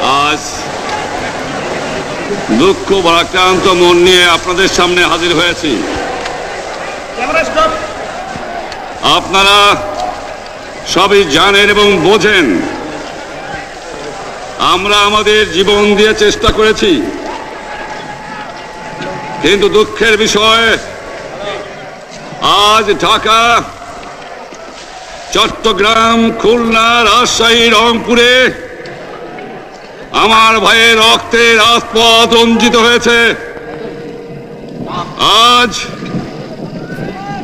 আজ দুঃখ ভারাক্রান্ত মন নিয়ে আপনাদের সামনে হাজির হয়েছি। আপনারা সবই জানেন এবং বোঝেন আমরা আমাদের জীবন দিয়ে চেষ্টা করেছি, কিন্তু দুঃখের বিষয় আজ ঢাকা, চট্টগ্রাম, খুলনা, রাজশাহী, রংপুরে আমার ভাইয়ের রক্তে রাজপথ রঞ্জিত হয়েছে। আজ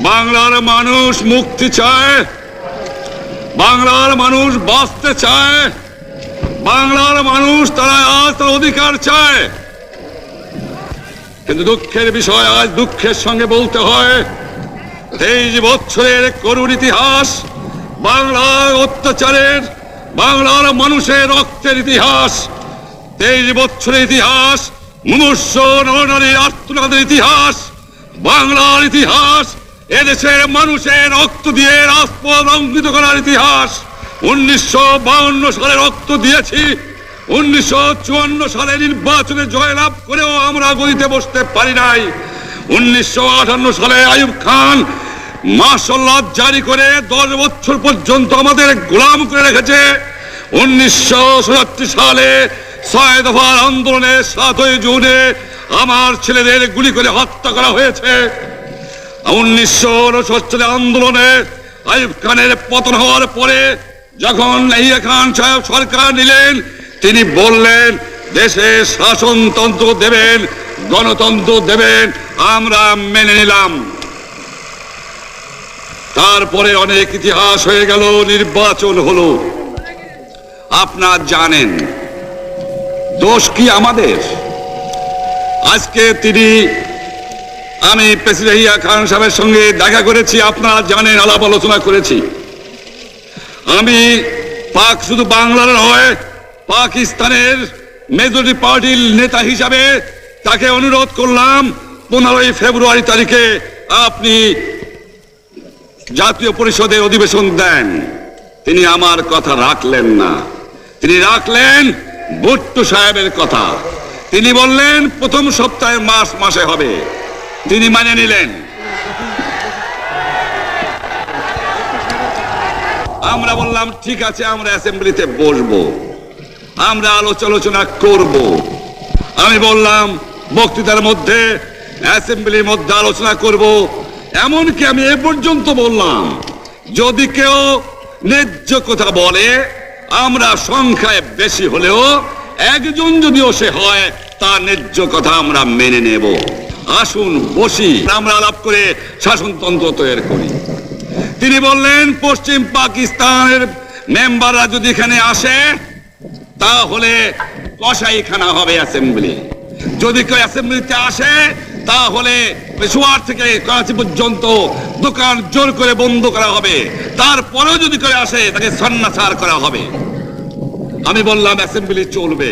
বাংলার মানুষ মুক্তি চায়, বাংলার মানুষ বাঁচতে চায়, বাংলার মানুষ তারা আজ তার অধিকার চায়। কিন্তু দুঃখের বিষয় আজ দুঃখের সঙ্গে বলতে হয় 23 বছরের করুণ ইতিহাস, বাংলার অত্যাচারের, বাংলার মানুষের রক্তের ইতিহাস, 23 বছরের ইতিহাস, মুমূর্ষ নরনারীর আর্তনাদের ইতিহাস, বাংলার ইতিহাস, এদেশের মানুষের রক্ত দিয়ে রাজপথ রঞ্জিত করার ইতিহাস। 1952 সালে রক্ত দিয়েছি, 1954 সালে নির্বাচনে জয়লাভ করেও আমরা গদিতে বসতে পারি নাই। 1958 সালে আইয়ুব খান মার্শাল ল জারি করে 10 বছর পর্যন্ত আমাদের গোলাম করে রেখেছে। 1967 সালে 6 দফার আন্দোলনে 7ই জুনে আমার ছেলেদের গুলি করে হত্যা করা হয়েছে। 1969 আন্দোলনে আইয়ুব খানের পতন হওয়ার পরে যখন ইয়াহিয়া খান সাহেব সরকার নিলেন, তিনি বললেন দেশে শাসনতন্ত্র দেবেন, গণতন্ত্র দেবেন, আমরা মেনে নিলাম। তারপরে অনেক ইতিহাস হয়ে গেল, নির্বাচন হলো। আপনারা জানেন দোষ কি আমাদের? আজকে আমি প্রেসিডেন্ট ইয়াহিয়া খান সাহেবের সঙ্গে দেখা করেছি, আপনারা জানেন, আলাপ আলোচনা করেছি। আমি শুধু বাংলার নয়, পাকিস্তানের মেজরিটি পার্টির নেতা হিসাবে তাকে অনুরোধ করলাম 15 ফেব্রুয়ারি তারিখে আপনি জাতীয় পরিষদের অধিবেশন দেন। তিনি আমার কথা রাখলেন না, তিনি রাখলেন ভুট্টো সাহেবের কথা। তিনি বললেন প্রথম সপ্তাহে মাসে হবে, তিনি মানে নিলেন। আমরা বললাম ঠিক আছে, আমরা অ্যাসেম্বলিতে বসবো, আমরা আলোচনা করব। আমি বললাম বক্তৃতার মধ্যে অ্যাসেম্বলির মধ্যে আলোচনা করব। এমনকি আমি এ পর্যন্ত বললাম যদি কেউ ন্যায্য কথা বলে, আমরা সংখ্যায় বেশি হলেও একজন যদিও সে হয়, তার ন্যায্য কথা আমরা মেনে নেব। আসুন বসি, আমরা আলাপ করে শাসনতন্ত্র তৈরি করি। তিনি বললেন পশ্চিম পাকিস্তানের মেম্বাররা যদি এখানে আসে তাহলে কসাইখানা হবে অ্যাসেম্বলি। যদি কেউ অ্যাসেম্বলিতে আসে তাহলে পেশোয়ার থেকে করাচি পর্যন্ত দোকান জোর করে বন্ধ করা হবে। তারপরেও যদি কেউ আসে তাকে সন্ন্যাসার করা হবে। আমি বললাম অ্যাসেম্বলি চলবে।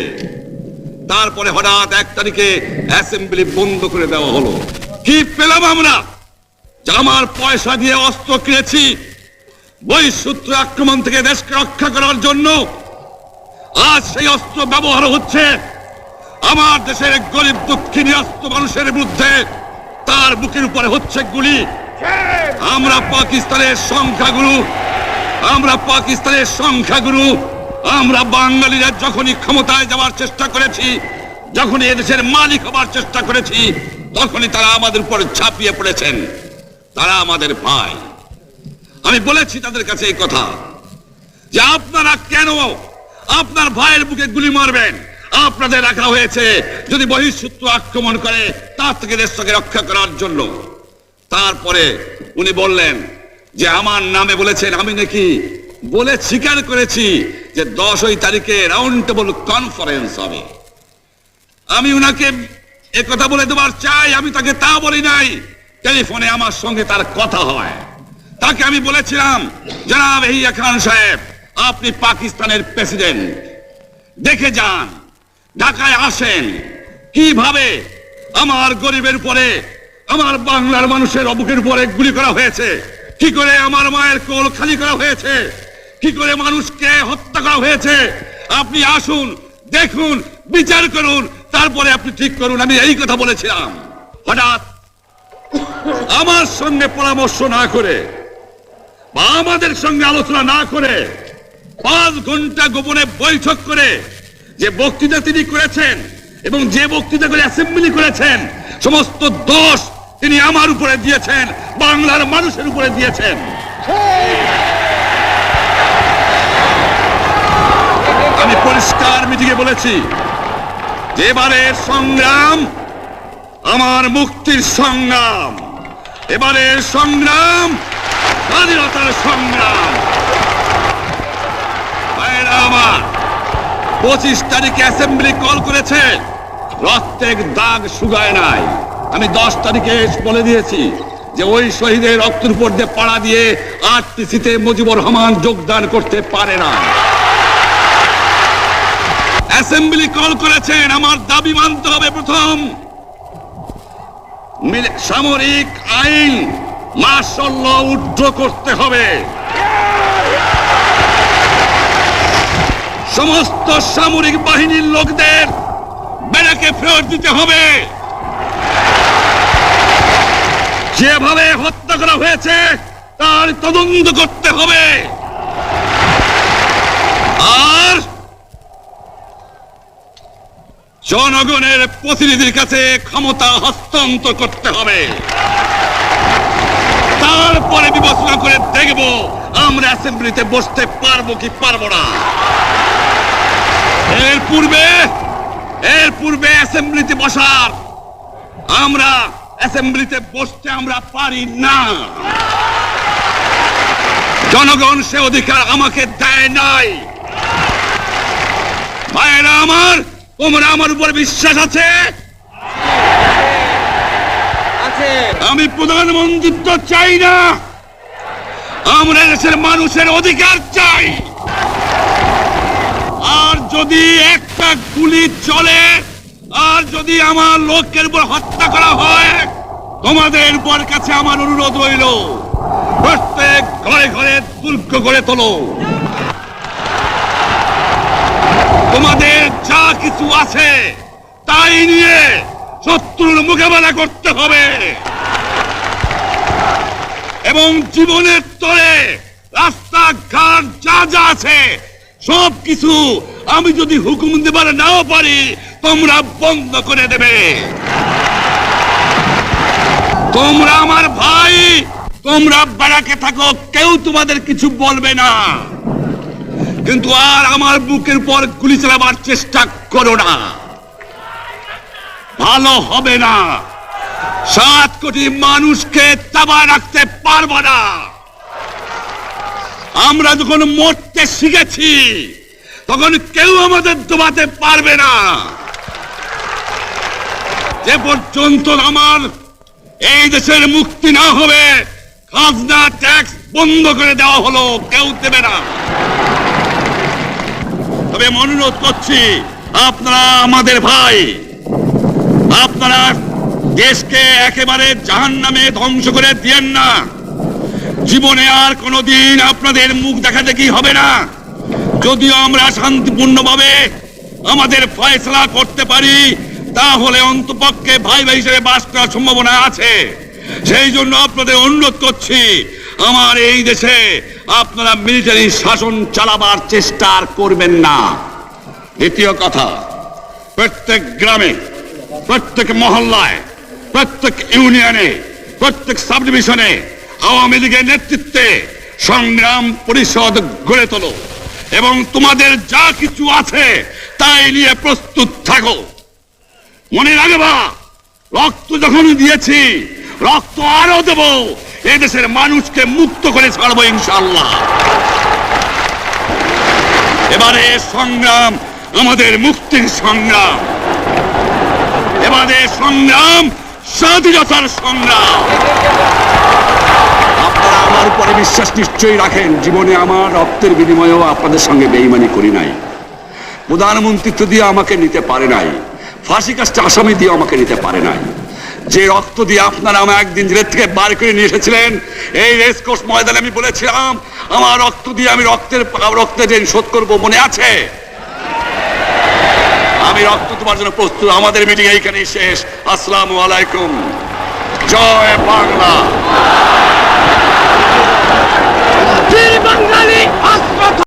তারপরে হঠাৎ 1 তারিখে অ্যাসেম্বলি বন্ধ করে দেওয়া হলো। কি পেলাম আমরা? আমার পয়সা দিয়ে অস্ত্র কিনেছি বহিঃশত্রু আক্রমণ থেকে দেশকে রক্ষা করার জন্য। আজ সেই অস্ত্র ব্যবহার হচ্ছে আমার দেশের গরিব দুঃখিনী অস্ত্র মানুষের বিরুদ্ধে, তার বুকের উপরে হচ্ছে গুলি। আমরা পাকিস্তানের সংখ্যাগুরু, আমরা বাঙালিরা যখনই ক্ষমতায় যাওয়ার চেষ্টা করেছি, যখনই এদেশের মালিক হবার চেষ্টা করেছি, তখনই তারা আমাদের উপরে ঝাঁপিয়ে পড়েছেন। তারা আমাদের ভাই। আমি বলেছি তাদের কাছে এই কথা যে আপনারা কেন আপনার ভাইয়ের বুকে গুলি মারবেন? আপনাদের রাখা হয়েছে যদি বহিঃশত্রু আক্রমণ করে তার থেকে দেশটাকে রক্ষা করার জন্য। তারপরে উনি বললেন যে আমার নামে বলেছেন, আমি নাকি বলে স্বীকার করেছি যে 10 তারিখে রাউন্ড টেবল কনফারেন্স হবে। আমি উনাকে একথা বলে দেবার চাই, আমি তাকে তা বলি নাই। টেলিফোনে আমার সঙ্গে তার কথা হয়। তাকে আমি বলেছিলাম জনাব ইয়াহিয়া খান সাহেব, আপনি পাকিস্তানের প্রেসিডেন্ট, দেখে যান, ঢাকায় আসেন কিভাবে আমার গরিবের উপরে, আমার বাংলার মানুষের বুকের উপরে গুলি করা হয়েছে, কি করে আমার মায়ের কোল খালি করা হয়েছে, কি করে মানুষকে হত্যা করা হয়েছে। আপনি আসুন, দেখুন, বিচার করুন, তারপরে আপনি ঠিক করুন। আমি এই কথা বলেছিলাম। হঠাৎ আমার সঙ্গে পরামর্শ না করে বা আমাদের সঙ্গে আলোচনা না করে 5 ঘন্টা গোপনে বৈঠক করে যে বক্তৃতা তিনি করেছেন এবং যে বক্তৃতা করে অ্যাসেম্বলি করেছেন, সমস্ত দোষ তিনি আমার উপরে দিয়েছেন, বাংলার মানুষের উপরে দিয়েছেন। আমি পরিষ্কার মিটিংয়ে বলেছি যে এবারের সংগ্রাম আমার মুক্তির সংগ্রাম, এবারের সংগ্রাম স্বাধীনতার সংগ্রাম। আমার 25 তারিখে অ্যাসেম্বলি কল করেছে, রক্তের দাগ শুকায় নাই। আমি 10 তারিখে বলে দিয়েছি যে ওই শহীদের রক্তের উপর দিয়ে পাড়া দিয়ে আরটিসিতে মুজিবুর রহমান যোগদান করতে পারে না। অ্যাসেম্বলি কল করেছেন, আমার দাবি মানতে হবে। প্রথম, সামরিক আইন মার্শাল ল উড্র করতে হবে। সমস্ত সামরিক বাহিনীর লোকদের ব্যারাকে ফেরত দিতে হবে। যেভাবে হত্যা করা হয়েছে তার তদন্ত করতে হবে। আর জনগণের প্রতিনিধির কাছে ক্ষমতা হস্তান্তর করতে হবে। তারপরে বিবেচনা করে দেখব আমরা অ্যাসেম্বলিতে বসতে পারবো কি পারবো না। এর পূর্বে অ্যাসেম্বলিতে বসার অ্যাসেম্বলিতে বসতে আমরা পারি না। জনগণ সে অধিকার আমাকে দেয় নাই। ভাইয়েরা আমার, তোমরা আমার উপর বিশ্বাস আছে? আমি প্রধানমন্ত্রিত্ব চাই না, আমরা দেশের মানুষের অধিকার চাই। আর যদি একটা গুলি চলে, আর যদি আমার লোকের উপর হত্যা করা হয়, তোমাদের উপর কাছে আমার অনুরোধ রইল, প্রত্যেক ঘরে ঘরে দুর্গ গড়ে তোলো। তোমাদের যা কিছু আছে তাই নিয়ে শত্রুর মোকাবেলা করতে হবে। এবং জীবনের তরে রাস্তাঘাট যা যা আছে সবকিছু আমি যদি হুকুম দেবার নাও পারি, তোমরা বন্ধ করে দেবে। তোমরা আমার ভাই, তোমরা ব্যারাকে থাকো, কেউ তোমাদের কিছু বলবে না। কিন্তু আর আমার বুকের উপর গুলি চালাবার চেষ্টা করো না, ভালো হবে না। 7 কোটি মানুষকে চাপায় রাখতে পারবো না। আমরা যখন মরতে শিখেছি তখন কেউ আমাদের দবাতে পারবে না। যে পর্যন্ত আমার এই দেশের মুক্তি না হবে, খাজনা ট্যাক্স বন্ধ করে দেওয়া হলো, কেউ দেবে না। তবে আমি অনুরোধ করছি, আপনারা আমাদের ভাই, আপনারা দেশকে একেবারে জাহান্নামে ধ্বংস করে দিয়েন না। জীবনে আর কোনোদিন আপনাদের মুখ দেখা দেখি হবে না। যদিও আমরা শান্তিপূর্ণভাবে আমাদের ফয়সালা করতে পারি, তাহলে অন্তপক্ষে ভাই ভাই হিসেবে বাস করার সম্ভাবনা আছে। সেই জন্য আপনাদের অনুরোধ করছি, আমার এই দেশে আপনারা মিলিটারি শাসন চালাবার চেষ্টা আর করবেন না। দ্বিতীয় কথা, প্রত্যেক গ্রামে, প্রত্যেক মহল্লায়, প্রত্যেক ইউনিয়নে, প্রত্যেক সাব ডিভিশনে আওয়ামী লীগের নেতৃত্বে সংগ্রাম পরিষদ গড়ে তোলো এবং তোমাদের যা কিছু আছে তাই নিয়ে প্রস্তুত থাকো। মনে রাখবা, রক্ত যখন দিয়েছি, রক্ত আরো দেব। এদেশের মানুষকে মুক্ত করে ছাড়বো ইনশাআল্লাহ। এবারে সংগ্রাম আমাদের মুক্তির সংগ্রাম, এবারে সংগ্রাম স্বাধীনতার সংগ্রাম। আপনারা আমার উপরে বিশ্বাস নিশ্চয়ই রাখেন। জীবনে আমার রক্তের বিনিময়েও আপনাদের সঙ্গে বেঈমানি করি নাই। প্রধানমন্ত্রিত্ব দিয়ে আমাকে নিতে পারে নাই, ফাঁসি কাস্টে আসামি দিয়ে আমাকে নিতে পারে নাই। যে রক্ত দিয়ে আপনারা আমাকে একদিন জেলের থেকে বার করে নিয়ে এসেছিলেন, এই রেসকোর্স ময়দানে আমি বলেছিলাম আমার রক্ত দিয়ে আমি রক্তের ঋণ শোধ করবো, মনে আছে? আমি রক্ত তোমার জন্য প্রস্তুত। আমাদের মিটিং এইখানেই শেষ। আসসালামু আলাইকুম। জয় বাংলা।